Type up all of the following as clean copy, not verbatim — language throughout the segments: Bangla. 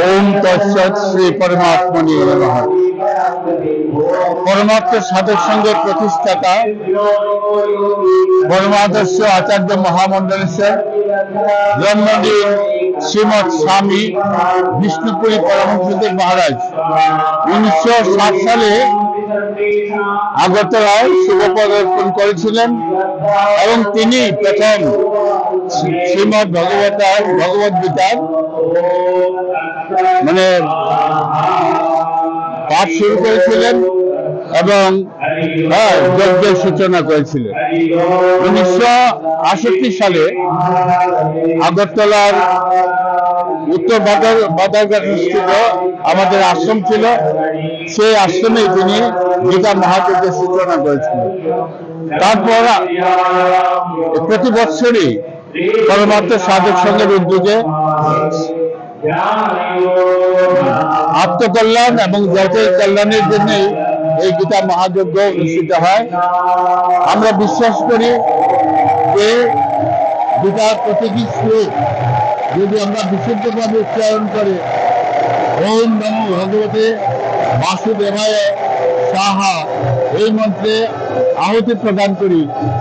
ओम तत्सत श्री परमात्मने नमः। परमात्म साधक संघের প্রতিষ্ঠাতা परमादर्श आचार्य महामंडलेश्वर जन्मदिन श्रीमद स्वामी विष्णुपुरी परमहंसदेव महाराज 1960 সালে আগরতলায় শুভ পদার্পণ করেছিলেন এবং তিনি প্রথম শ্রীমদ ভগবত গীতার মানে পাঠ শুরু করেছিলেন এবং যজ্ঞের সূচনা করেছিলেন। 1968 সালে আগরতলার উত্তর বাদারঘাটস্থিত আমাদের আশ্রম ছিল, সেই আশ্রমে তিনি গীতা মহাযজ্ঞের সূচনা করেছিলেন। তারপর প্রতি বছরই পরমাত্ম সাধক সংঘের উদ্যোগে আত্মকল্যাণ এবং জাতীয় কল্যাণের জন্য এই গীতা মহাযজ্ঞ অনুষ্ঠিত হয়। আমরা বিশ্বাস করি যে গীতার প্রতিটি শ্লোক যদি আমরা বিশুদ্ধভাবে উচ্চারণ করে ওম নমো ভগবতে বাসুদেবায় সাহা এই মন্ত্রে আহুতি প্রদান করি,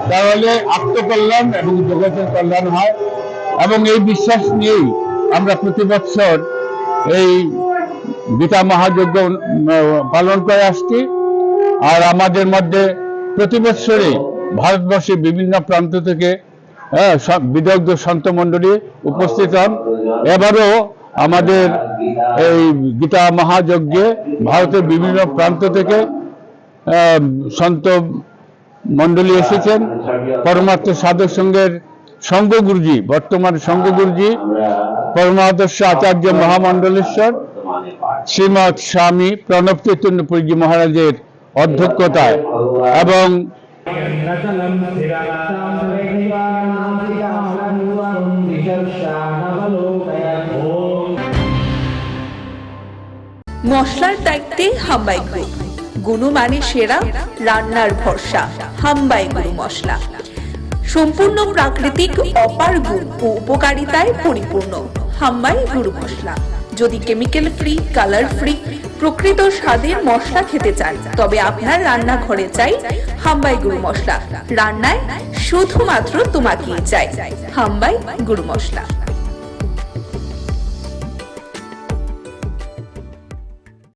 তাহলে আত্মকল্যাণ এবং জগতের কল্যাণ হয়। এবং এই বিশ্বাস নিয়েই আমরা প্রতি বছর এই গীতা মহাযজ্ঞ পালন করে আসছি। আর আমাদের মধ্যে প্রতি বছরে ভারতবর্ষের বিভিন্ন প্রান্ত থেকে বিদগ্ধ সন্ত মণ্ডলী উপস্থিত হন। এবারও আমাদের এই গীতা মহাযজ্ঞে ভারতের বিভিন্ন প্রান্ত থেকে সন্ত মণ্ডলী এসেছেন। পরমাত্ম সাধক সংঘের সংঘগুরুজি, বর্তমান সংঘগুরুজি পরমাদর্শ আচার্য মহামন্ডলেশ্বর শ্রীমৎ স্বামী প্রণব চৈতন্যপুরীজি মহারাজের অধ্যক্ষতায় এবং মশলার দায়িত্বে হাম্বাই গ্রুপ, গুণমানে সেরা, রান্নার ভরসা হাম্বাই গুরু মশলা। সম্পূর্ণ প্রাকৃতিক অপার গুণ ও উপকারিতায় পরিপূর্ণ হাম্বাই গুরু মশলা। যদি কেমিক্যাল ফ্রি, কালার ফ্রি, প্রকৃত স্বাদের মশলা খেতে চান তবে আপনার রান্নাঘরে চাই হাম্বাই গুরু মশলা। রান্নায় শুধুমাত্র তোমাকেই চাই হাম্বাই গুরু মশলা।